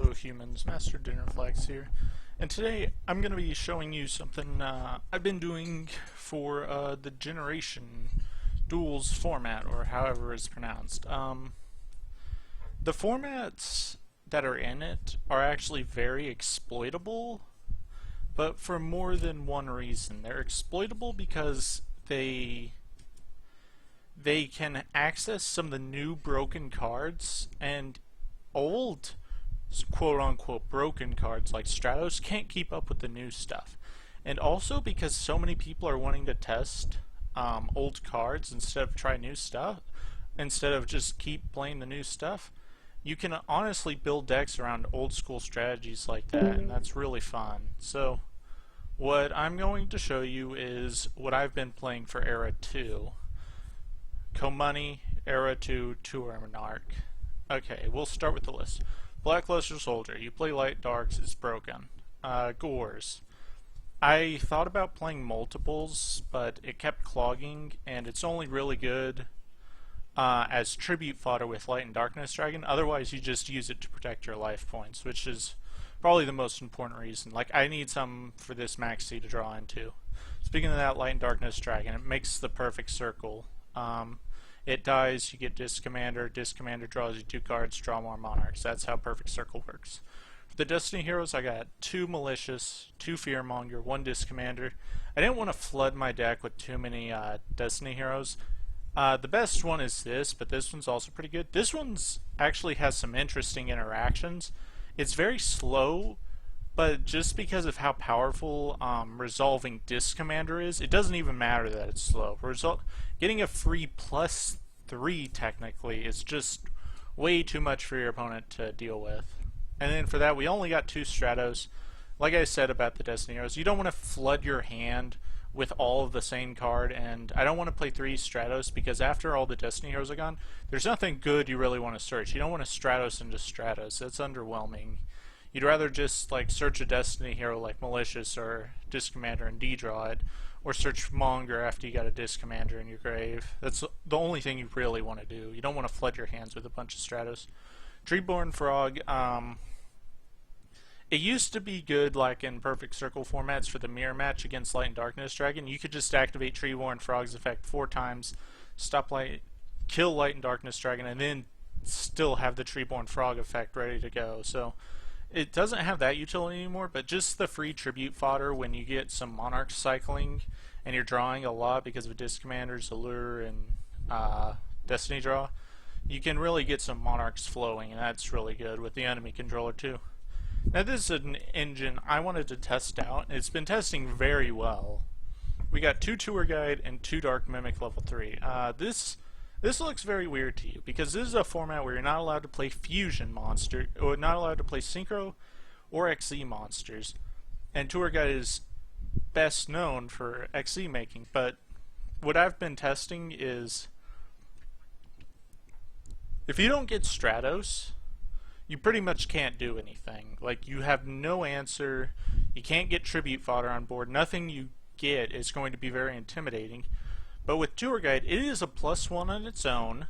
Hello humans, Master DinnerFlax here, and today I'm going to be showing you something I've been doing for the Generation Duels format, or however it's pronounced. The formats that are in it are actually very exploitable, but for more than one reason. They're exploitable because they can access some of the new broken cards, and old quote-unquote broken cards like Stratos can't keep up with the new stuff. And also because so many people are wanting to test old cards instead of try new stuff, instead of just keep playing the new stuff, you can honestly build decks around old school strategies like that, and that's really fun. So what I'm going to show you is what I've been playing for Era 2. Commoney, Era 2, Tour Monarch. Okay, we'll start with the list. Blackluster Soldier, you play light darks, it's broken. Gores. I thought about playing multiples, but it kept clogging, and it's only really good as tribute fodder with Light and Darkness Dragon. Otherwise, you just use it to protect your life points, which is probably the most important reason. Like, I need some for this maxi to draw into. Speaking of that, Light and Darkness Dragon, it makes the perfect circle. It dies, you get Disc Commander draws you 2 cards, draw more Monarchs. That's how Perfect Circle works. For the Destiny Heroes, I got 2 Malicious, 2 Fearmonger, 1 Disc Commander. I didn't want to flood my deck with too many Destiny Heroes. The best one is this, but this one's also pretty good. This one's actually has some interesting interactions. It's very slow, but just because of how powerful resolving Disc Commander is, it doesn't even matter that it's slow. Getting a free +3 technically is just way too much for your opponent to deal with. And then for that, we only got 2 Stratos. Like I said about the Destiny Heroes, you don't want to flood your hand with all of the same card, and I don't want to play 3 Stratos because after all the Destiny Heroes are gone, there's nothing good you really want to search. You don't want to Stratos into Stratos. That's underwhelming. You'd rather just like search a Destiny Hero like Malicious or Disc Commander and D-draw it, or search Monger after you got a Disc Commander in your grave. That's the only thing you really want to do. You don't want to flood your hands with a bunch of Stratos. Treeborn Frog, it used to be good like in Perfect Circle formats for the mirror match against Light and Darkness Dragon. You could just activate Treeborn Frog's effect 4 times, kill Light and Darkness Dragon, and then still have the Treeborn Frog effect ready to go. So it doesn't have that utility anymore, but just the free tribute fodder when you get some Monarch cycling and you're drawing a lot because of Disc Commanders, Allure, and Destiny Draw, you can really get some Monarchs flowing, and that's really good with the enemy controller too. Now this is an engine I wanted to test out, and it's been testing very well. We got 2 Tour Guide and 2 Dark Mimic level 3. This looks very weird to you because this is a format where you're not allowed to play fusion monster, or not allowed to play synchro or XE monsters. And Tour Guide is best known for XE making, but what I've been testing is if you don't get Stratos, you pretty much can't do anything. Like, you have no answer, you can't get tribute fodder on board, nothing you get is going to be very intimidating. But with Tour Guide, it is a +1 on its own,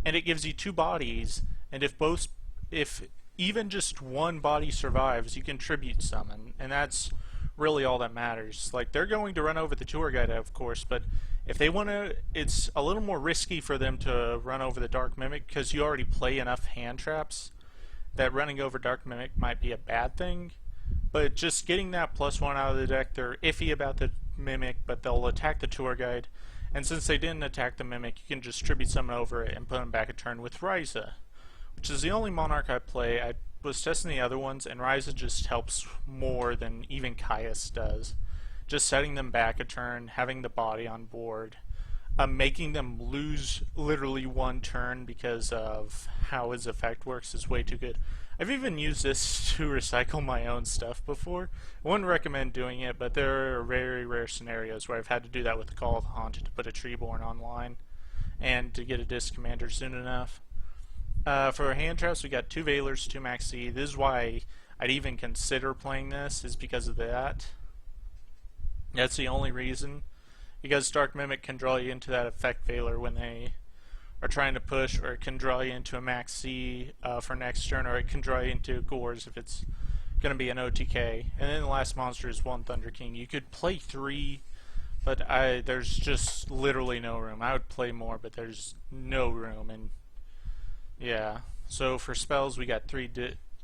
and it gives you 2 bodies, and if even just 1 body survives, you can tribute summon, and that's really all that matters. Like, they're going to run over the Tour Guide, of course, but if they want to, it's a little more risky for them to run over the Dark Mimic, because you already play enough hand traps that running over Dark Mimic might be a bad thing. But just getting that +1 out of the deck, they're iffy about the Mimic, but they'll attack the Tour Guide, and since they didn't attack the Mimic, you can just tribute summon over it and put them back a turn with Ryza, which is the only Monarch I play. I was testing the other ones, and Ryza just helps more than even Caius does. Just setting them back a turn, having the body on board, making them lose literally 1 turn because of how his effect works is way too good. I've even used this to recycle my own stuff before. I wouldn't recommend doing it, but there are very rare scenarios where I've had to do that with the Call of the Haunted to put a Treeborn online and to get a Disc Commander soon enough. For hand traps, we got 2 Veilers, 2 Maxi. This is why I'd even consider playing this, is because of that. That's the only reason. Because Dark Mimic can draw you into that effect Veiler when they are trying to push, or it can draw you into a max C for next turn, or it can draw you into Gores if it's going to be an OTK. And then the last monster is 1 Thunder King. You could play 3, but there's just literally no room. I would play more, but there's no room. And yeah, so for spells we got 3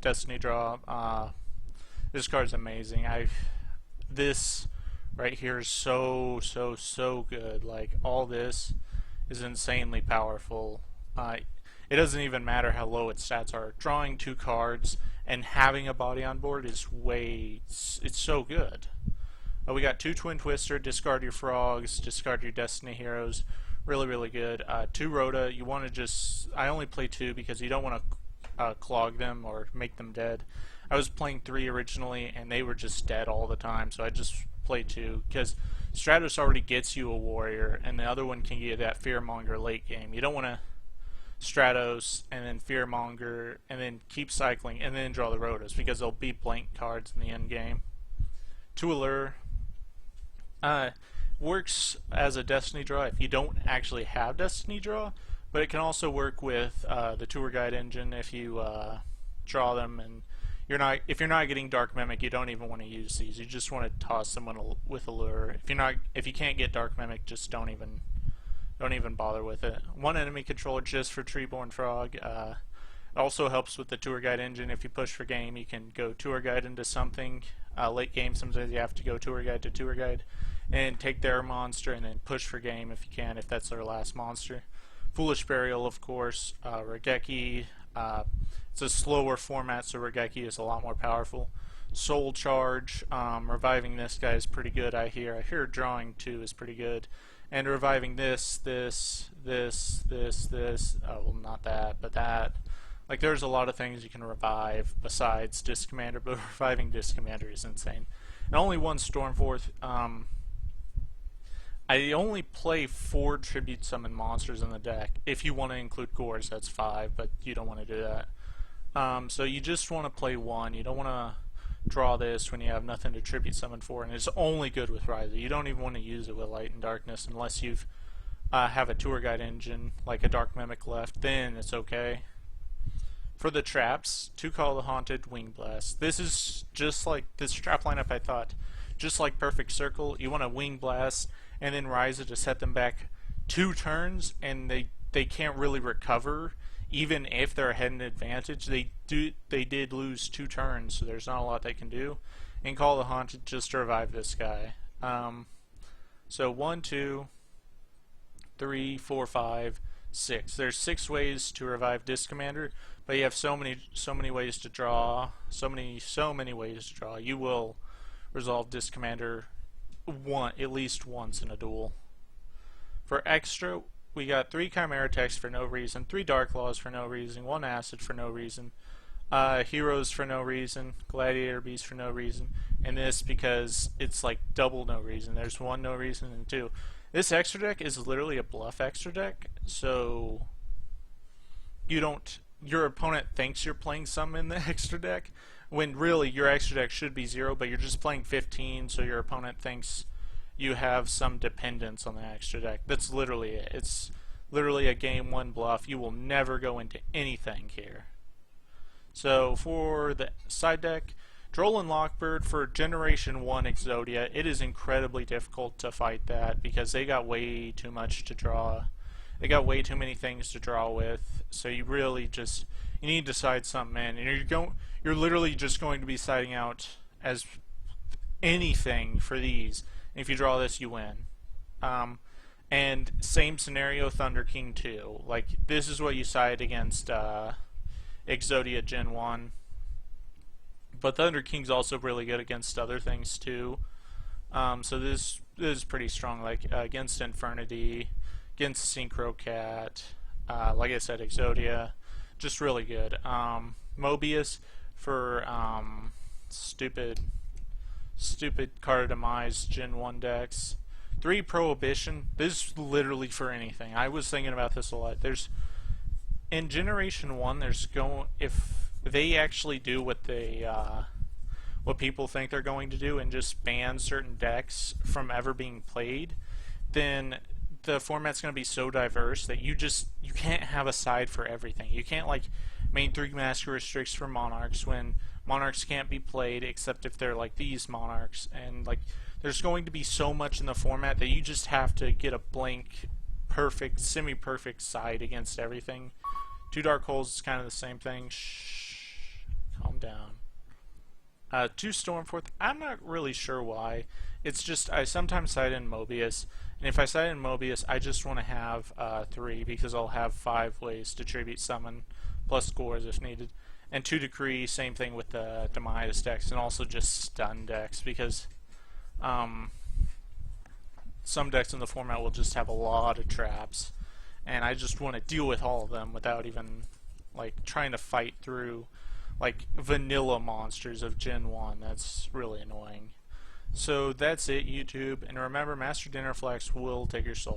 Destiny Draw. This card's amazing. This right here is so good. Like, all this is insanely powerful. It doesn't even matter how low its stats are. Drawing 2 cards and having a body on board is it's so good. We got 2 Twin Twister, discard your frogs, discard your Destiny Heroes. Really good. 2 Rhoda, you want to just... I only play 2 because you don't want to clog them or make them dead. I was playing 3 originally and they were just dead all the time, so I just play 2 because Stratos already gets you a warrior and the other one can get that Fearmonger late game. You don't want to Stratos and then Fearmonger and then keep cycling and then draw the Rhodas because they'll be blank cards in the end game. 2 Allure works as a Destiny Draw if you don't actually have Destiny Draw, but it can also work with the Tour Guide engine if you draw them, and if you're not getting Dark Mimic, you don't even want to use these. You just want to toss someone with Allure. If you can't get Dark Mimic, just don't even bother with it. 1 enemy controller just for Treeborn Frog. It also helps with the Tour Guide engine. If you push for game, you can go Tour Guide into something. Late game, sometimes you have to go Tour Guide to Tour Guide and take their monster and then push for game if you can, if that's their last monster. Foolish Burial, of course. Regeki. It's a slower format, so Regeki is a lot more powerful. Soul Charge, reviving this guy is pretty good, I hear. I hear drawing 2 is pretty good. And reviving this, well, not that, but that. Like, there's a lot of things you can revive besides Disc Commander, but reviving Disc Commander is insane. And only 1 Stormforth. I only play 4 Tribute Summon monsters in the deck. If you want to include Gores, that's 5, but you don't want to do that. So you just want to play 1. You don't want to draw this when you have nothing to Tribute Summon for, and it's only good with Riser. You don't even want to use it with Light and Darkness unless you have a Tour Guide engine, like a Dark Mimic left, then it's okay. For the traps, 2 Call the Haunted, Wing Blast. This is just like this trap lineup, I thought. Just like Perfect Circle, you want to Wing Blast and then Riser to set them back 2 turns, and they can't really recover. Even if they're ahead in advantage, they did lose 2 turns, so there's not a lot they can do. And Call the Haunted just to revive this guy. So 1, 2, 3, 4, 5, 6. There's 6 ways to revive Disc Commander, but you have so many ways to draw. So many ways to draw. You will resolve Disc Commander at least once in a duel. For extra, we got 3 Chimera Techs for no reason, 3 Dark Laws for no reason, 1 Acid for no reason, Heroes for no reason, Gladiator Beast for no reason, and this because it's like double no reason. There's 1 no reason and 2. This extra deck is literally a bluff extra deck, so your opponent thinks you're playing some in the extra deck, when really your extra deck should be 0, but you're just playing 15, so your opponent thinks you have some dependence on the extra deck. That's literally it. It's literally a game 1 bluff. You will never go into anything here. So for the side deck, Droll and Lockbird for Generation 1 Exodia. It is incredibly difficult to fight that because they got way too much to draw. They got way too many things to draw with. So you really just you need to side something in, and you're literally just going to be siding out as anything for these. If you draw this, you win. And same scenario, Thunder King 2. Like, this is what you side against Exodia Gen 1. But Thunder King's also really good against other things too. So this is pretty strong, like against Infernity, against Synchro Cat, like I said, Exodia, just really good. Mobius for stupid Card Demise Gen 1 decks. 3 Prohibition. This is literally for anything. I was thinking about this a lot. In Generation 1, if they actually do what people think they're going to do and just ban certain decks from ever being played, then the format's going to be so diverse that you can't have a side for everything. You can't like main 3 master restricts for monarchs when monarchs can't be played except if they're like these monarchs, and like there's going to be so much in the format that you just have to get a blank perfect semi-perfect side against everything. 2 dark holes is kind of the same thing. Shh, calm down. 2 Stormforth, I'm not really sure why. It's just I sometimes side in Mobius, and if I side in Mobius, I just want to have 3 because I'll have 5 ways to tribute summon, plus scores if needed. And 2 Decree, same thing with the Demise decks, and also just stun decks because some decks in the format will just have a lot of traps, and I just want to deal with all of them without even like trying to fight through like vanilla monsters of Gen 1. That's really annoying. So that's it, YouTube, and remember, Master DinnerFlax will take your soul.